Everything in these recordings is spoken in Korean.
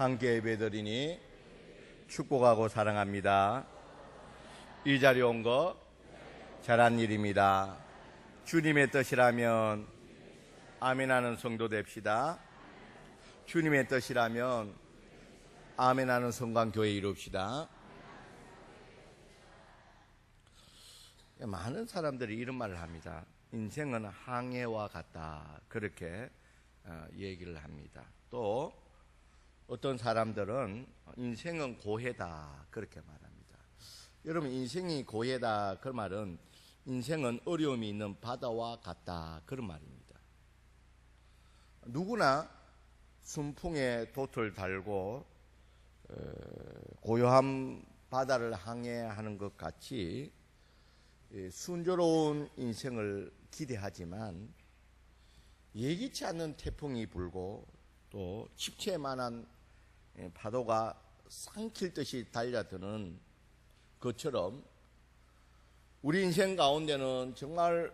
함께 예배드리니 축복하고 사랑합니다. 이 자리에 온 거 잘한 일입니다. 주님의 뜻이라면 아멘하는 성도 됩시다. 주님의 뜻이라면 아멘하는 성광교회 이룹시다. 많은 사람들이 이런 말을 합니다. 인생은 항해와 같다, 그렇게 얘기를 합니다. 또 어떤 사람들은 인생은 고해다, 그렇게 말합니다. 여러분, 인생이 고해다, 그 말은 인생은 어려움이 있는 바다와 같다, 그런 말입니다. 누구나 순풍에 돛을 달고 고요한 바다를 항해하는 것 같이 순조로운 인생을 기대하지만 예기치 않는 태풍이 불고 또 집채만한 파도가 삼킬듯이 달려드는 것처럼 우리 인생 가운데는 정말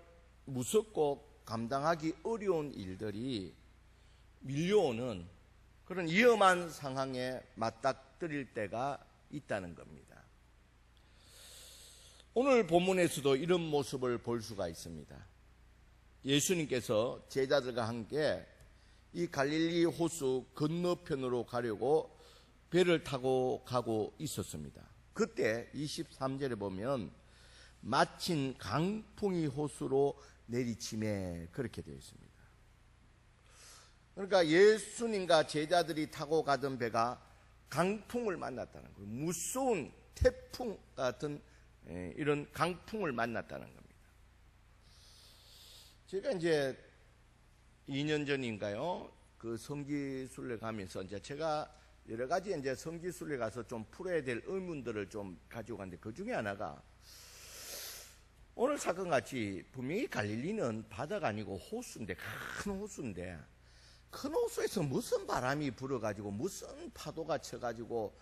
무섭고 감당하기 어려운 일들이 밀려오는 그런 위험한 상황에 맞닥뜨릴 때가 있다는 겁니다. 오늘 본문에서도 이런 모습을 볼 수가 있습니다. 예수님께서 제자들과 함께 이 갈릴리 호수 건너편으로 가려고 배를 타고 가고 있었습니다. 그때 23절에 보면 마침 강풍이 호수로 내리침에, 그렇게 되어 있습니다. 그러니까 예수님과 제자들이 타고 가던 배가 강풍을 만났다는 거예요. 무서운 태풍 같은 이런 강풍을 만났다는 겁니다. 제가 이제 2년 전인가요? 그 성지순례 가면서 이제 제가 여러 가지 이제 성지순례 가서 좀 풀어야 될 의문들을 좀 가지고 갔는데, 그 중에 하나가 오늘 사건 같이 분명히 갈릴리는 바다가 아니고 호수인데, 큰 호수인데, 큰 호수에서 무슨 바람이 불어가지고 무슨 파도가 쳐가지고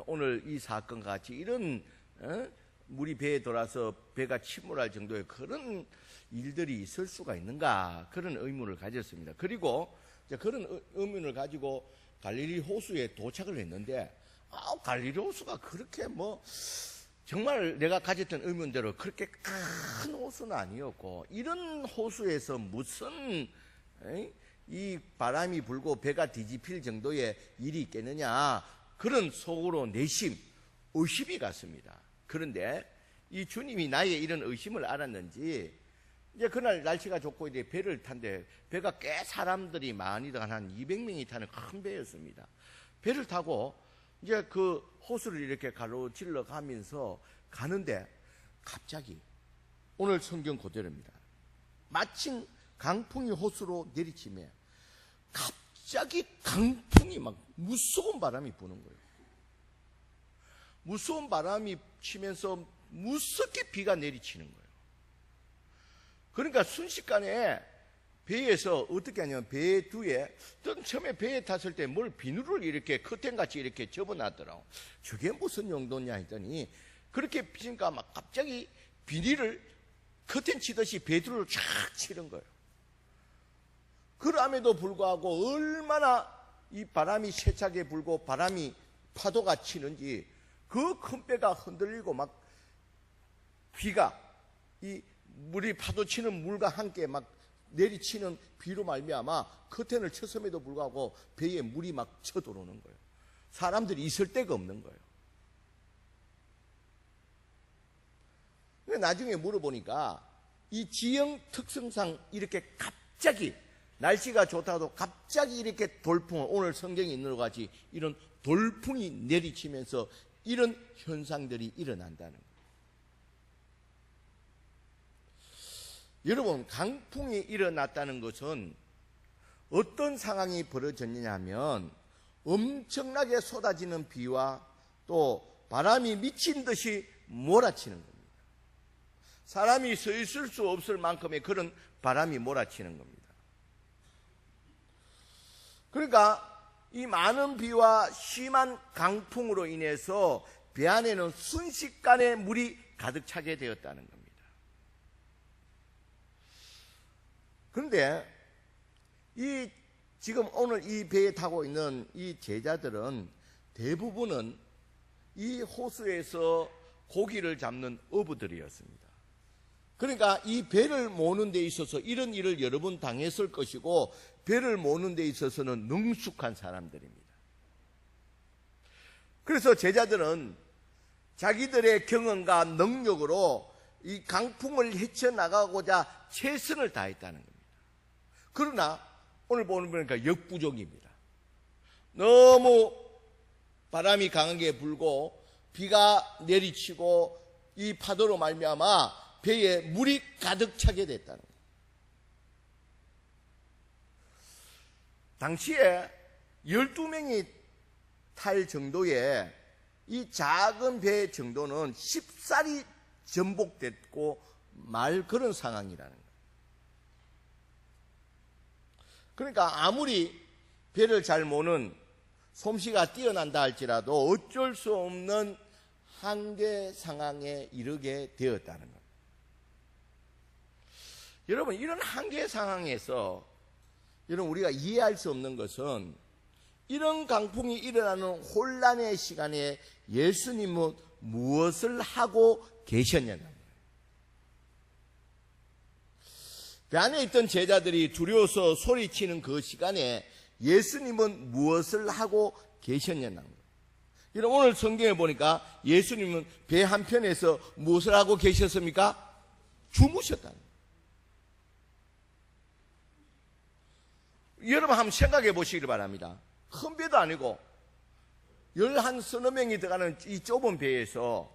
오늘 이 사건과 같이 이런 물이 배에 돌아서 배가 침몰할 정도의 그런 일들이 있을 수가 있는가, 그런 의문을 가졌습니다. 그리고 그런 의문을 가지고 갈릴리 호수에 도착을 했는데, 갈릴리 호수가 그렇게 정말 내가 가졌던 의문대로 그렇게 큰 호수는 아니었고, 이런 호수에서 무슨 이 바람이 불고 배가 뒤집힐 정도의 일이 있겠느냐, 그런 속으로 내심, 의심이 갔습니다. 그런데 이 주님이 나의 이런 의심을 알았는지, 이제 그날 날씨가 좋고 이제 배를 탄데, 배가 꽤 사람들이 많이 한 200명이 타는 큰 배였습니다. 배를 타고 이제 그 호수를 이렇게 가로질러 가면서 가는데, 갑자기 오늘 성경 그대로입니다. 마침 강풍이 호수로 내리치며 갑자기 강풍이 막 무서운 바람이 부는 거예요. 무서운 바람이 치면서 무섭게 비가 내리치는 거예요. 그러니까 순식간에 배에서 어떻게 하냐면, 배 뒤에, 처음에 배에 탔을 때 뭘 비누를 이렇게 커튼같이 이렇게 접어놨더라고. 저게 무슨 용도냐 했더니, 그렇게 피니까 막 갑자기 비닐을 커튼 치듯이 배 뒤를 쫙 치는 거예요. 그럼에도 불구하고 얼마나 이 바람이 세차게 불고 바람이 파도가 치는지 그 큰 배가 흔들리고 막 비가 이 물이 파도 치는 물과 함께 막 내리치는 비로 말미암아 커튼을 쳤음에도 불구하고 배에 물이 막 쳐들어오는 거예요. 사람들이 있을 데가 없는 거예요. 나중에 물어보니까 이 지형 특성상 이렇게 갑자기 날씨가 좋다도 갑자기 이렇게 돌풍, 오늘 성경에 있는 것 같이 이런 돌풍이 내리치면서 이런 현상들이 일어난다는 거예요. 여러분, 강풍이 일어났다는 것은 어떤 상황이 벌어졌느냐 하면, 엄청나게 쏟아지는 비와 또 바람이 미친 듯이 몰아치는 겁니다. 사람이 서 있을 수 없을 만큼의 그런 바람이 몰아치는 겁니다. 그러니까 이 많은 비와 심한 강풍으로 인해서 배 안에는 순식간에 물이 가득 차게 되었다는 겁니다. 그런데 이 지금 오늘 이 배에 타고 있는 이 제자들은 대부분은 이 호수에서 고기를 잡는 어부들이었습니다. 그러니까 이 배를 모는 데 있어서 이런 일을 여러 번 당했을 것이고 배를 모는 데 있어서는 능숙한 사람들입니다. 그래서 제자들은 자기들의 경험과 능력으로 이 강풍을 헤쳐나가고자 최선을 다했다는 겁니다. 그러나 오늘 보니까 역부족입니다. 너무 바람이 강하게 불고 비가 내리치고 이 파도로 말미암아 배에 물이 가득 차게 됐다는 거예요. 당시에 12명이 탈 정도의 이 작은 배 정도는 쉽사리 전복됐고 말 그런 상황이라는 거예요. 그러니까 아무리 배를 잘 모는 솜씨가 뛰어난다 할지라도 어쩔 수 없는 한계 상황에 이르게 되었다는 거예요. 여러분, 이런 한계 상황에서 여러분 우리가 이해할 수 없는 것은 이런 강풍이 일어나는 혼란의 시간에 예수님은 무엇을 하고 계셨냐는 거예요. 배 안에 있던 제자들이 두려워서 소리치는 그 시간에 예수님은 무엇을 하고 계셨냐는 거예요. 여러분, 오늘 성경에 보니까 예수님은 배 한편에서 무엇을 하고 계셨습니까? 주무셨다는 거예요. 여러분 한번 생각해 보시길 바랍니다. 큰 배도 아니고 11 명이 들어가는 이 좁은 배에서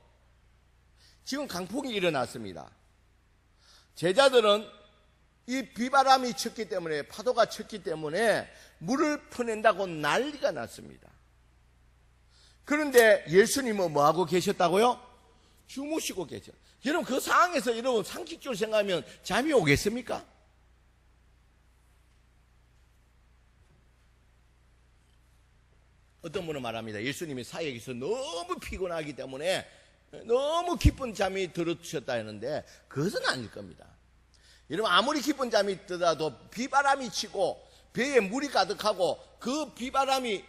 지금 강풍이 일어났습니다. 제자들은 이 비바람이 쳤기 때문에, 파도가 쳤기 때문에 물을 퍼낸다고 난리가 났습니다. 그런데 예수님은 뭐하고 계셨다고요? 주무시고 계셨어요. 여러분 그 상황에서 여러분 상식적으로 생각하면 잠이 오겠습니까? 어떤 분은 말합니다. 예수님이 사역에서 너무 피곤하기 때문에 너무 깊은 잠이 들으셨다 했는데 그것은 아닐 겁니다. 여러분 아무리 깊은 잠이 들어도 비바람이 치고 배에 물이 가득하고 그 비바람이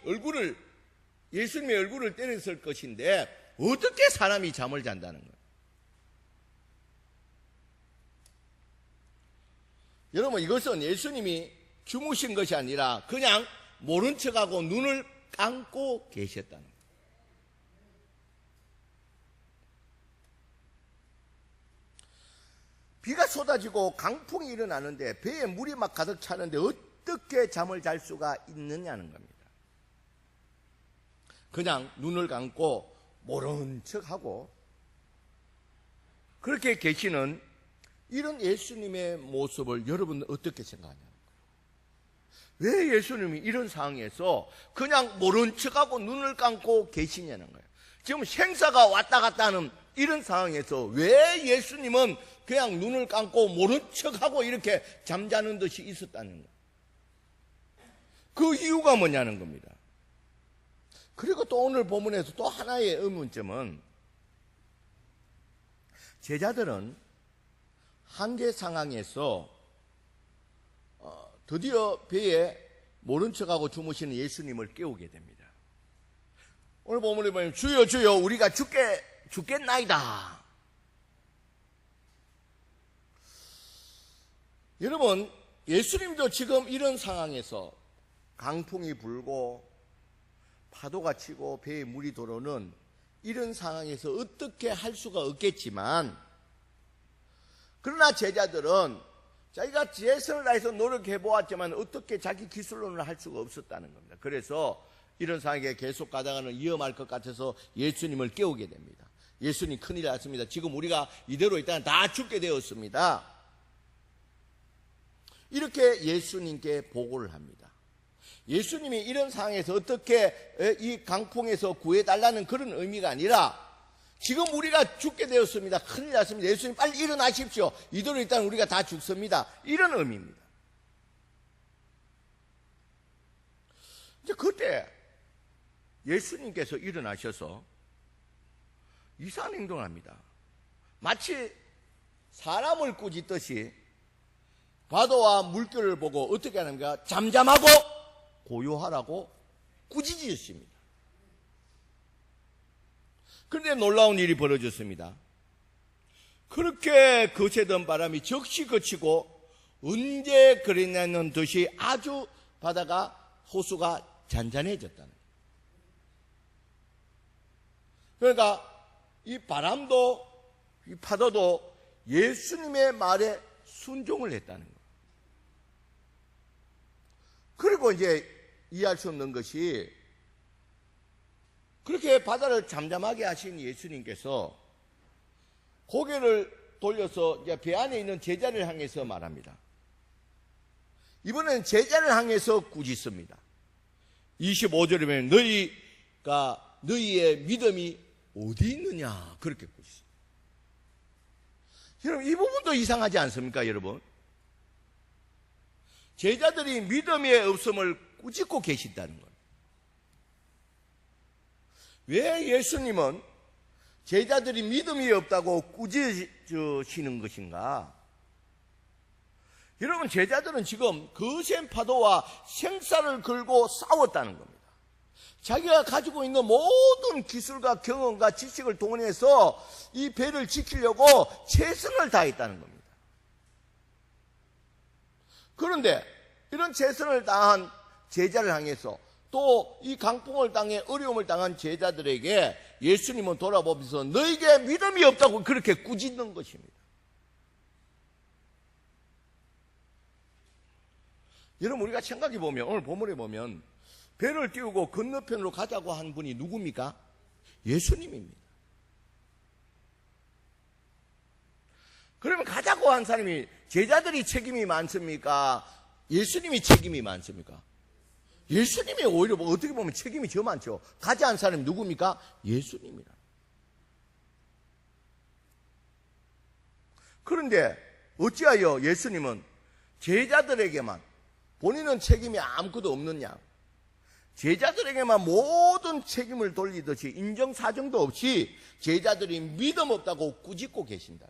예수님의 얼굴을 때렸을 것인데 어떻게 사람이 잠을 잔다는 거예요. 여러분 이것은 예수님이 주무신 것이 아니라 그냥 모른 척하고 눈을 감고 계셨다는 거예요. 비가 쏟아지고 강풍이 일어나는데 배에 물이 막 가득 차는데 어떻게 잠을 잘 수가 있느냐는 겁니다. 그냥 눈을 감고 모른 척하고 그렇게 계시는 이런 예수님의 모습을 여러분은 어떻게 생각하냐는 거예요. 왜 예수님이 이런 상황에서 그냥 모른 척하고 눈을 감고 계시냐는 거예요. 지금 생사가 왔다 갔다 하는 이런 상황에서 왜 예수님은 그냥 눈을 감고 모른 척하고 이렇게 잠자는 듯이 있었다는 거예요. 그 이유가 뭐냐는 겁니다. 그리고 또 오늘 본문에서 또 하나의 의문점은 제자들은 한계 상황에서 드디어 배에 모른 척하고 주무시는 예수님을 깨우게 됩니다. 오늘 본문에 보면 주여 주여 우리가 죽겠나이다. 여러분 예수님도 지금 이런 상황에서 강풍이 불고 파도가 치고 배에 물이 들어오는 이런 상황에서 어떻게 할 수가 없겠지만 그러나 제자들은 자기가 최선을 다해서 노력해 보았지만 어떻게 자기 기술로는 할 수가 없었다는 겁니다. 그래서 이런 상황에 계속 가다가는 위험할 것 같아서 예수님을 깨우게 됩니다. 예수님 큰일 났습니다. 지금 우리가 이대로 있다가 다 죽게 되었습니다. 이렇게 예수님께 보고를 합니다. 예수님이 이런 상황에서 어떻게 이 강풍에서 구해달라는 그런 의미가 아니라 지금 우리가 죽게 되었습니다. 큰일 났습니다. 예수님 빨리 일어나십시오. 이대로 있다면 우리가 다 죽습니다. 이런 의미입니다. 이제 그때 예수님께서 일어나셔서 이상한 행동을 합니다. 마치 사람을 꾸짖듯이 파도와 물결을 보고 어떻게 하는가? 잠잠하고 고요하라고 꾸짖으십니다. 그런데 놀라운 일이 벌어졌습니다. 그렇게 거세던 바람이 즉시 그치고 언제 그랬냐는 듯이 아주 바다가 호수가 잔잔해졌다는 거예요. 그러니까 이 바람도 이 파도도 예수님의 말에 순종을 했다는 거예요. 그리고 이제 이해할 수 없는 것이 그렇게 바다를 잠잠하게 하신 예수님께서 고개를 돌려서 이제 배 안에 있는 제자를 향해서 말합니다. 이번에는 제자를 향해서 꾸짖습니다. 25절에 보면 너희의 믿음이 어디 있느냐 그렇게 꾸짖습니다. 여러분 이 부분도 이상하지 않습니까 여러분? 제자들이 믿음이 없음을 꾸짖고 계신다는 거예요. 왜 예수님은 제자들이 믿음이 없다고 꾸짖으시는 것인가? 여러분 제자들은 지금 거센 파도와 생사를 걸고 싸웠다는 겁니다. 자기가 가지고 있는 모든 기술과 경험과 지식을 동원해서 이 배를 지키려고 최선을 다했다는 겁니다. 그런데 이런 최선을 다한 제자를 향해서 또 이 강풍을 당해 어려움을 당한 제자들에게 예수님은 돌아보면서 너에게 믿음이 없다고 그렇게 꾸짖는 것입니다. 여러분 우리가 생각해 보면 오늘 본문에 보면 배를 띄우고 건너편으로 가자고 한 분이 누굽니까? 예수님입니다. 그러면 가자고 한 사람이 제자들이 책임이 많습니까? 예수님이 책임이 많습니까? 예수님이 오히려 어떻게 보면 책임이 더 많죠. 가자 한 사람이 누굽니까? 예수님이라. 그런데 어찌하여 예수님은 제자들에게만 본인은 책임이 아무것도 없느냐? 제자들에게만 모든 책임을 돌리듯이 인정사정도 없이 제자들이 믿음 없다고 꾸짖고 계신다.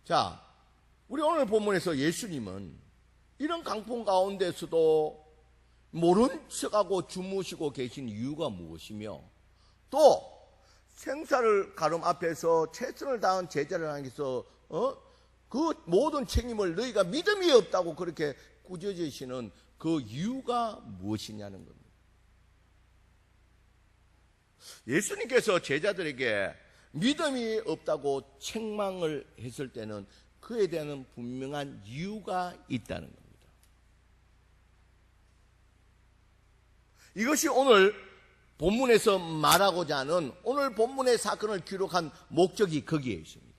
자, 우리 오늘 본문에서 예수님은 이런 강풍 가운데서도 모른 척하고 주무시고 계신 이유가 무엇이며 또 생사를 가름 앞에서 최선을 다한 제자를 향해서 그 모든 책임을 너희가 믿음이 없다고 그렇게 꾸짖으시는 그 이유가 무엇이냐는 겁니다. 예수님께서 제자들에게 믿음이 없다고 책망을 했을 때는 그에 대한 분명한 이유가 있다는 겁니다. 이것이 오늘 본문에서 말하고자 하는 오늘 본문의 사건을 기록한 목적이 거기에 있습니다.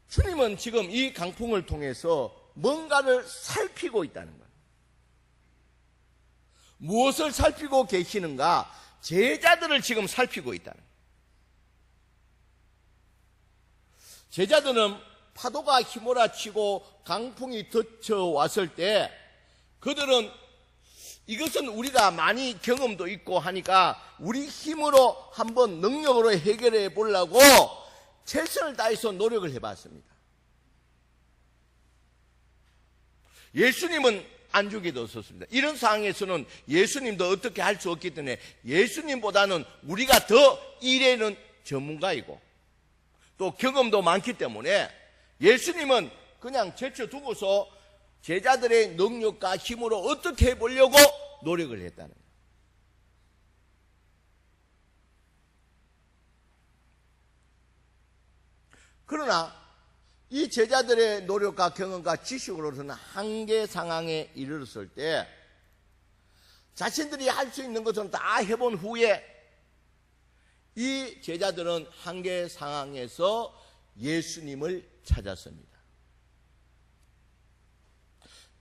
주님은 지금 이 강풍을 통해서 뭔가를 살피고 있다는 거예요. 무엇을 살피고 계시는가? 제자들을 지금 살피고 있다는 거예요. 제자들은 파도가 휘몰아치고 강풍이 덮쳐왔을 때 그들은 이것은 우리가 많이 경험도 있고 하니까 우리 힘으로 한번 능력으로 해결해 보려고 최선을 다해서 노력을 해봤습니다. 예수님은 안주기도 없었습니다. 이런 상황에서는 예수님도 어떻게 할 수 없기 때문에 예수님보다는 우리가 더 일에는 전문가이고 또 경험도 많기 때문에 예수님은 그냥 제쳐두고서 제자들의 능력과 힘으로 어떻게 해보려고 노력을 했다는 거예요. 그러나 이 제자들의 노력과 경험과 지식으로서는 한계 상황에 이르렀을 때 자신들이 할 수 있는 것은 다 해본 후에 이 제자들은 한계 상황에서 예수님을 찾았습니다.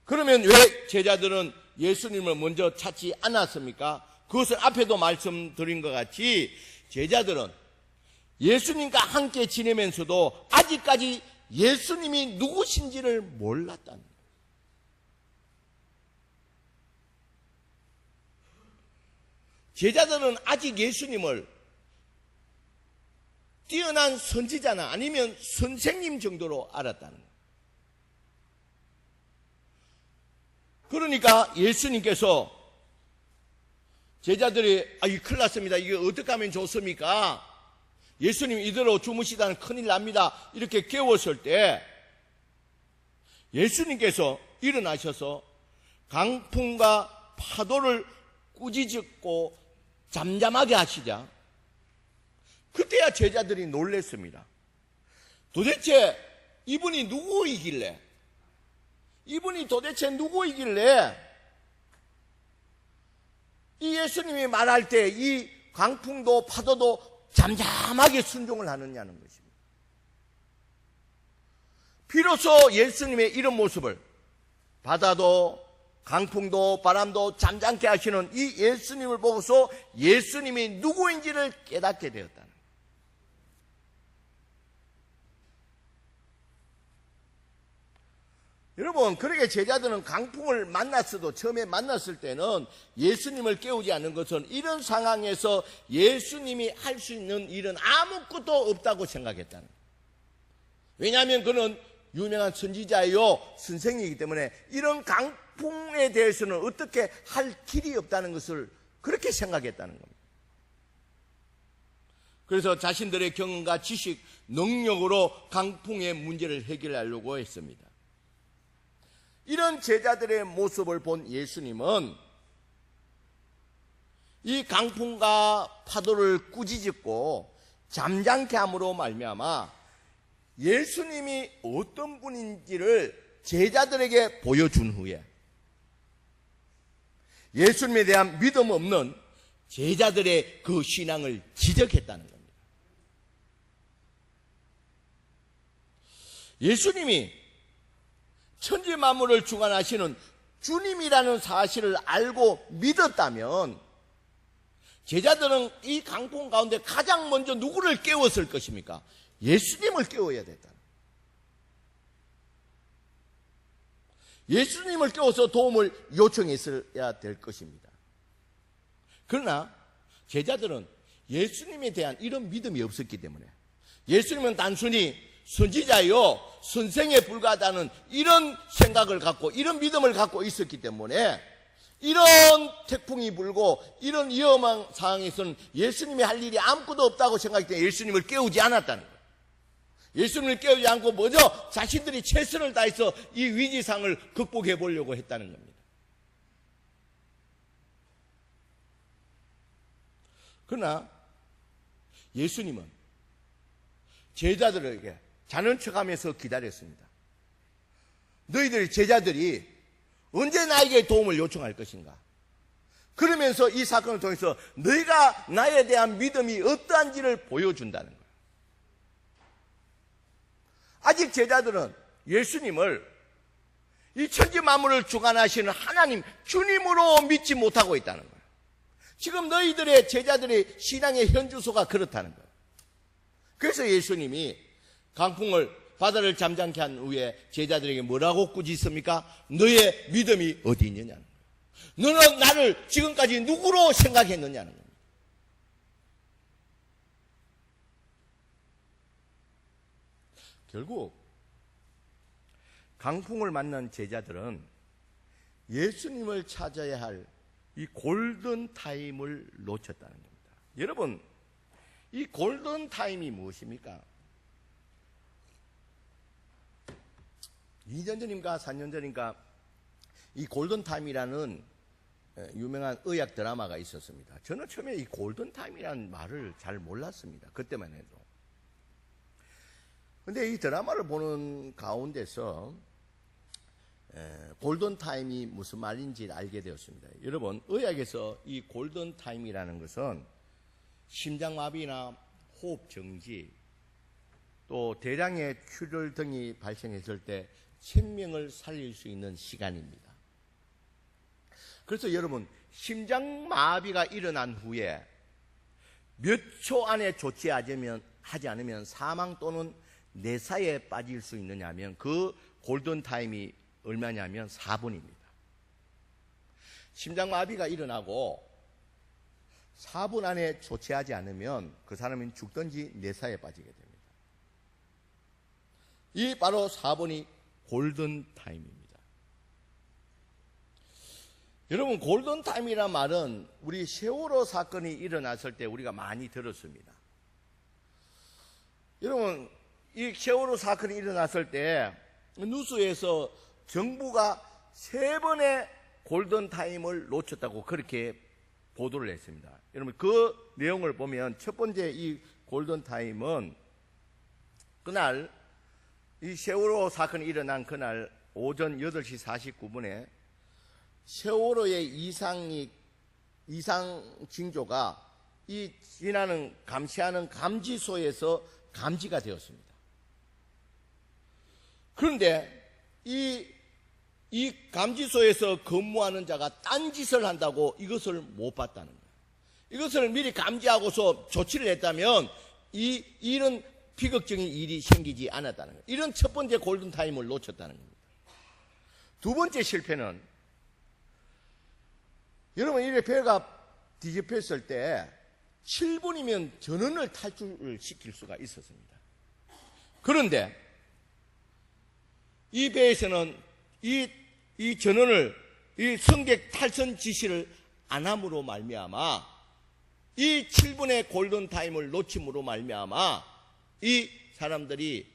그러면 왜 제자들은 예수님을 먼저 찾지 않았습니까? 그것은 앞에도 말씀드린 것 같이 제자들은 예수님과 함께 지내면서도 아직까지 예수님이 누구신지를 몰랐다는 거예요. 제자들은 아직 예수님을 뛰어난 선지자나 아니면 선생님 정도로 알았다는 거예요. 그러니까 예수님께서 제자들이 이 큰일 났습니다. 이게 어떻게 하면 좋습니까? 예수님 이대로 주무시다는 큰일 납니다. 이렇게 깨웠을 때 예수님께서 일어나셔서 강풍과 파도를 꾸짖고 잠잠하게 하시자 그때야 제자들이 놀랬습니다. 도대체 이분이 누구이길래 이 예수님이 말할 때 이 강풍도 파도도 잠잠하게 순종을 하느냐는 것입니다. 비로소 예수님의 이런 모습을 바다도 강풍도 바람도 잠잠케 하시는 이 예수님을 보고서 예수님이 누구인지를 깨닫게 되었다는 거예요. 여러분, 그렇게 제자들은 강풍을 만났어도 처음에 만났을 때는 예수님을 깨우지 않는 것은 이런 상황에서 예수님이 할 수 있는 일은 아무것도 없다고 생각했다는 거예요. 왜냐하면 그는 유명한 선지자요 선생이기 때문에 이런 강풍에 대해서는 어떻게 할 길이 없다는 것을 그렇게 생각했다는 겁니다. 그래서 자신들의 경험과 지식, 능력으로 강풍의 문제를 해결하려고 했습니다. 이런 제자들의 모습을 본 예수님은 이 강풍과 파도를 꾸짖고 잠잠케 함으로 말미암아 예수님이 어떤 분인지를 제자들에게 보여준 후에 예수님에 대한 믿음 없는 제자들의 그 신앙을 지적했다는 겁니다. 예수님이 천지 만물을 주관하시는 주님이라는 사실을 알고 믿었다면 제자들은 이 강풍 가운데 가장 먼저 누구를 깨웠을 것입니까? 예수님을 깨워야 됐다. 예수님을 깨워서 도움을 요청했어야 될 것입니다. 그러나 제자들은 예수님에 대한 이런 믿음이 없었기 때문에 예수님은 단순히 선지자요 선생에 불과하다는 이런 생각을 갖고 이런 믿음을 갖고 있었기 때문에 이런 태풍이 불고 이런 위험한 상황에서는 예수님이 할 일이 아무것도 없다고 생각했기 때문에 예수님을 깨우지 않았다는 거예요. 예수님을 깨우지 않고 먼저 자신들이 최선을 다해서 이 위기상을 극복해 보려고 했다는 겁니다. 그러나 예수님은 제자들에게 자는 척하면서 기다렸습니다. 너희들이 제자들이 언제 나에게 도움을 요청할 것인가? 그러면서 이 사건을 통해서 너희가 나에 대한 믿음이 어떠한지를 보여준다는 거예요. 아직 제자들은 예수님을 이 천지 만물을 주관하시는 하나님 주님으로 믿지 못하고 있다는 거예요. 지금 너희들의 제자들의 신앙의 현주소가 그렇다는 거예요. 그래서 예수님이 강풍을 바다를 잠잠케 한 후에 제자들에게 뭐라고 꾸짖습니까? 너의 믿음이 어디 있느냐는 거예요. 너는 나를 지금까지 누구로 생각했느냐는 겁니다. 결국 강풍을 만난 제자들은 예수님을 찾아야 할 이 골든 타임을 놓쳤다는 겁니다. 여러분, 이 골든 타임이 무엇입니까? 2년 전인가 4년 전인가 이 골든 타임이라는 유명한 의학 드라마가 있었습니다. 저는 처음에 이 골든 타임이라는 말을 잘 몰랐습니다. 그때만 해도. 근데 이 드라마를 보는 가운데서 골든 타임이 무슨 말인지 알게 되었습니다. 여러분, 의학에서 이 골든 타임이라는 것은 심장마비나 호흡 정지, 또 대량의 출혈 등이 발생했을 때 생명을 살릴 수 있는 시간입니다. 그래서 여러분, 심장마비가 일어난 후에 몇 초 안에 조치하지 않으면 사망 또는 내사에 빠질 수 있느냐 하면 그 골든 타임이 얼마냐면 4분입니다. 심장마비가 일어나고 4분 안에 조치하지 않으면 그 사람은 죽든지 내사에 빠지게 됩니다. 이 바로 4분이 골든타임입니다. 여러분, 골든타임이란 말은 우리 세월호 사건이 일어났을 때 우리가 많이 들었습니다. 여러분, 이 세월호 사건이 일어났을 때 뉴스에서 정부가 3번의 골든타임을 놓쳤다고 그렇게 보도를 했습니다. 여러분, 그 내용을 보면 첫 번째 이 골든타임은 그날 이 세월호 사건이 일어난 그날 오전 8시 49분에 세월호의 이상 징조가 이 지나는 감시하는 감지소에서 감지가 되었습니다. 그런데 이 감지소에서 근무하는 자가 딴짓을 한다고 이것을 못 봤다는 거예요. 이것을 미리 감지하고서 조치를 했다면 이런 비극적인 일이 생기지 않았다는 거예요. 이런 첫 번째 골든타임을 놓쳤다는 겁니다. 두 번째 실패는 여러분, 이 배가 뒤집혔을 때 7분이면 전원을 탈출을 시킬 수가 있었습니다. 그런데 이 배에서는 이 전원을 이 승객 탈선 지시를 안 함으로 말미암아 이 7분의 골든타임을 놓침으로 말미암아 이 사람들이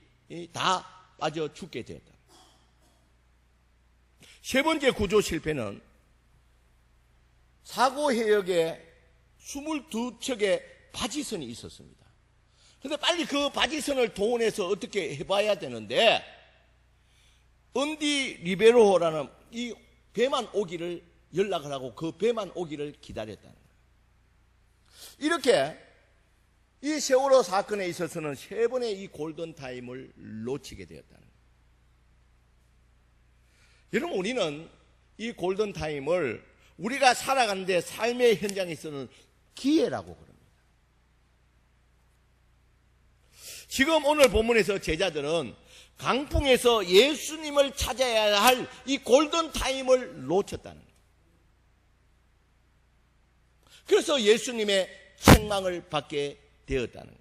다 빠져 죽게 되었다. 세 번째 구조 실패는 사고 해역에 22척의 바지선이 있었습니다. 그런데 빨리 그 바지선을 동원해서 어떻게 해봐야 되는데 언디 리베로라는 이 배만 오기를 연락을 하고 그 배만 오기를 기다렸다는 거예요. 이렇게 이 세월호 사건에 있어서는 3번의 이 골든타임을 놓치게 되었다는 거예요. 여러분, 우리는 이 골든타임을 우리가 살아가는데 삶의 현장에서는 기회라고 그럽니다. 지금 오늘 본문에서 제자들은 강풍에서 예수님을 찾아야 할 이 골든타임을 놓쳤다는 거예요. 그래서 예수님의 책망을 받게 되었다는 거예요.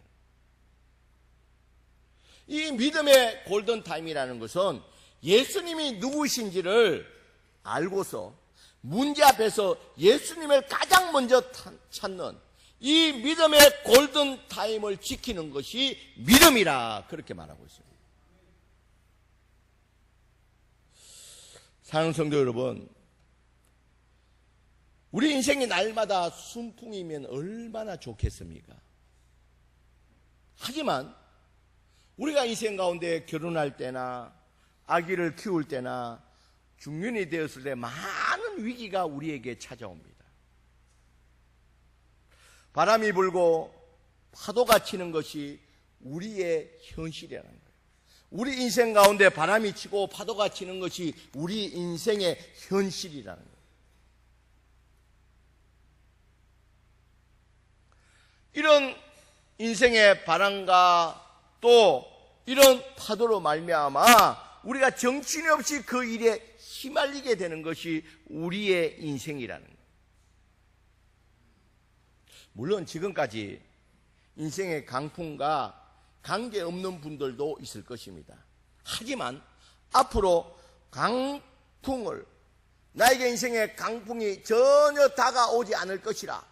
이 믿음의 골든타임이라는 것은 예수님이 누구신지를 알고서 문제 앞에서 예수님을 가장 먼저 찾는 이 믿음의 골든타임을 지키는 것이 믿음이라 그렇게 말하고 있습니다. 사랑하는 성도 여러분, 우리 인생이 날마다 순풍이면 얼마나 좋겠습니까? 하지만 우리가 인생 가운데 결혼할 때나 아기를 키울 때나 중년이 되었을 때 많은 위기가 우리에게 찾아옵니다. 바람이 불고 파도가 치는 것이 우리의 현실이라는 거예요. 우리 인생 가운데 바람이 치고 파도가 치는 것이 우리 인생의 현실이라는 거예요. 이런 인생의 바람과 또 이런 파도로 말미암아 우리가 정신없이 그 일에 휘말리게 되는 것이 우리의 인생이라는 거예요. 물론 지금까지 인생의 강풍과 관계없는 분들도 있을 것입니다. 하지만 앞으로 나에게 인생의 강풍이 전혀 다가오지 않을 것이라,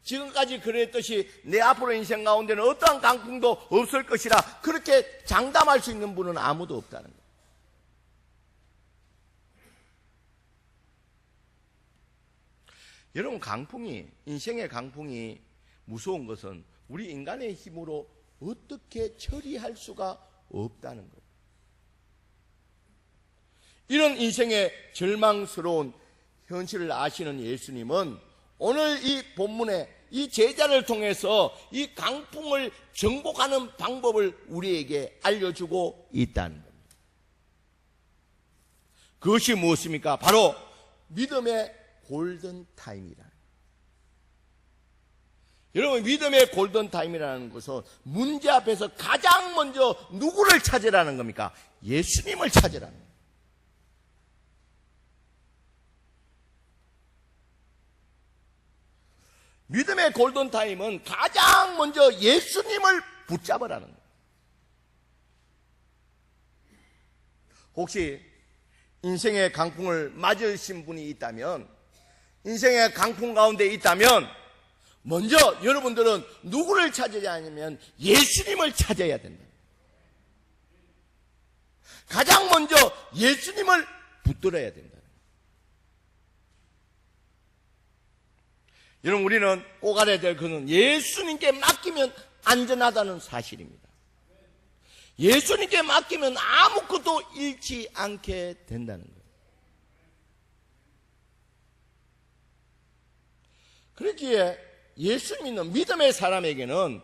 지금까지 그랬듯이 내 앞으로 인생 가운데는 어떠한 강풍도 없을 것이라 그렇게 장담할 수 있는 분은 아무도 없다는 거예요. 여러분, 인생의 강풍이 무서운 것은 우리 인간의 힘으로 어떻게 처리할 수가 없다는 거예요. 이런 인생의 절망스러운 현실을 아시는 예수님은 오늘 이 본문에 이 제자를 통해서 이 강풍을 정복하는 방법을 우리에게 알려주고 있다는 겁니다. 그것이 무엇입니까? 바로 믿음의 골든타임이라는 거예요. 여러분, 믿음의 골든타임이라는 것은 문제 앞에서 가장 먼저 누구를 찾으라는 겁니까? 예수님을 찾으라는 거예요. 믿음의 골든타임은 가장 먼저 예수님을 붙잡으라는 거예요. 혹시 인생의 강풍을 맞으신 분이 있다면, 인생의 강풍 가운데 있다면 먼저 여러분들은 누구를 찾아야 하냐면 예수님을 찾아야 된다. 가장 먼저 예수님을 붙들어야 된다. 여러분, 우리는 꼭 알아야 될 것은 예수님께 맡기면 안전하다는 사실입니다. 예수님께 맡기면 아무것도 잃지 않게 된다는 거예요. 그렇기에 예수 믿는 믿음의 사람에게는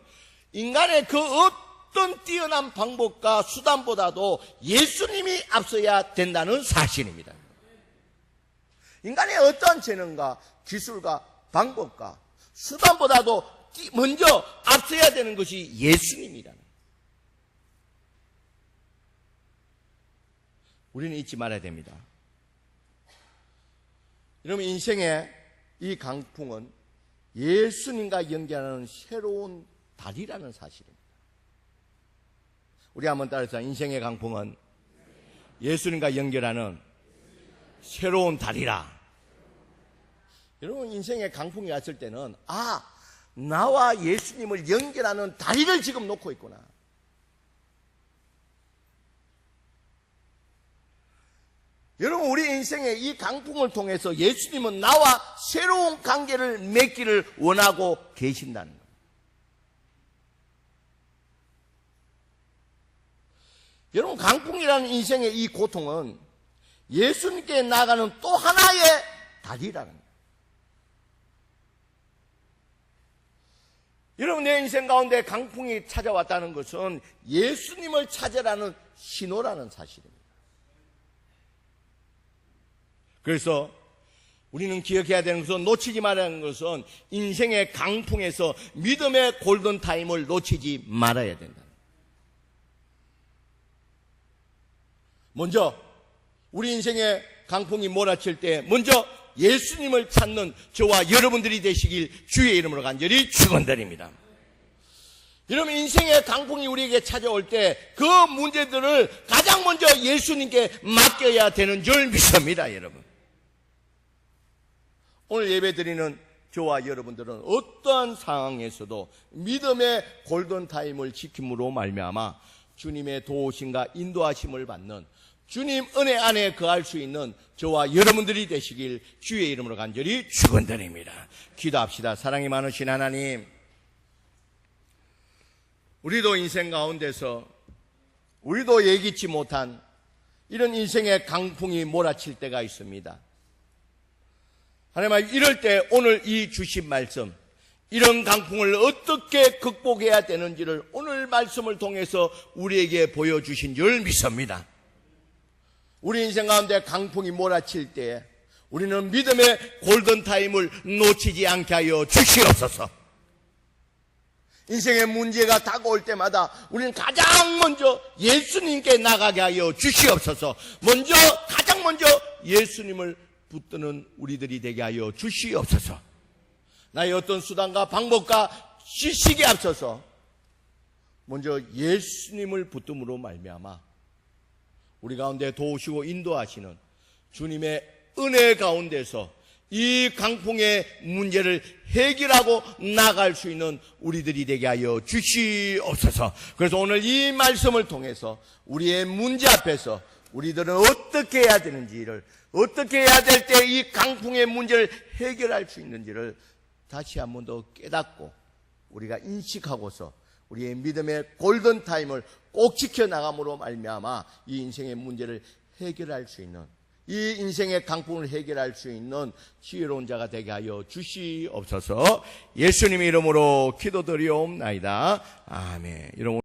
인간의 그 어떤 뛰어난 방법과 수단보다도 예수님이 앞서야 된다는 사실입니다. 인간의 어떤 재능과 기술과 방법과 수단보다도 먼저 앞서야 되는 것이 예수님이라는 거예요. 우리는 잊지 말아야 됩니다. 여러분, 인생의 이 강풍은 예수님과 연결하는 새로운 다리라는 사실입니다. 우리 한번 따라서, 인생의 강풍은 예수님과 연결하는 새로운 다리라. 여러분, 인생의 강풍이 왔을 때는 나와 예수님을 연결하는 다리를 지금 놓고 있구나. 여러분, 우리 인생의 이 강풍을 통해서 예수님은 나와 새로운 관계를 맺기를 원하고 계신다는 거예요. 여러분, 강풍이라는 인생의 이 고통은 예수님께 나가는 또 하나의 다리라는 거예요. 여러분, 내 인생 가운데 강풍이 찾아왔다는 것은 예수님을 찾으라는 신호라는 사실입니다. 그래서 우리는 기억해야 되는 것은, 놓치지 말아야 하는 것은 인생의 강풍에서 믿음의 골든타임을 놓치지 말아야 된다. 먼저 우리 인생의 강풍이 몰아칠 때 먼저 예수님을 찾는 저와 여러분들이 되시길 주의 이름으로 간절히 축원드립니다. 여러분, 인생의 강풍이 우리에게 찾아올 때 그 문제들을 가장 먼저 예수님께 맡겨야 되는 줄 믿습니다. 여러분, 오늘 예배드리는 저와 여러분들은 어떠한 상황에서도 믿음의 골든타임을 지킴으로 말미암아 주님의 도우심과 인도하심을 받는, 주님 은혜 안에 거할 수 있는 저와 여러분들이 되시길 주의 이름으로 간절히 축원드립니다. 기도합시다. 사랑이 많으신 하나님, 우리도 인생 가운데서 우리도 예기치 못한 이런 인생의 강풍이 몰아칠 때가 있습니다. 하나님, 이럴 때 오늘 이 주신 말씀, 이런 강풍을 어떻게 극복해야 되는지를 오늘 말씀을 통해서 우리에게 보여주신 줄 믿습니다. 우리 인생 가운데 강풍이 몰아칠 때 우리는 믿음의 골든타임을 놓치지 않게 하여 주시옵소서. 인생의 문제가 다가올 때마다 우리는 가장 먼저 예수님께 나가게 하여 주시옵소서. 가장 먼저 예수님을 붙드는 우리들이 되게 하여 주시옵소서. 나의 어떤 수단과 방법과 지식에 앞서서 먼저 예수님을 붙듦으로 말미암아 우리 가운데 도우시고 인도하시는 주님의 은혜 가운데서 이 강풍의 문제를 해결하고 나갈 수 있는 우리들이 되게 하여 주시옵소서. 그래서 오늘 이 말씀을 통해서 우리의 문제 앞에서 우리들은 어떻게 해야 되는지를, 어떻게 해야 될 때 이 강풍의 문제를 해결할 수 있는지를 다시 한 번 더 깨닫고 우리가 인식하고서 우리의 믿음의 골든타임을 꼭 지켜나감으로 말미암아 이 인생의 문제를 해결할 수 있는, 이 인생의 강풍을 해결할 수 있는 지혜로운 자가 되게 하여 주시옵소서. 예수님의 이름으로 기도드리옵나이다. 아멘. 여러분,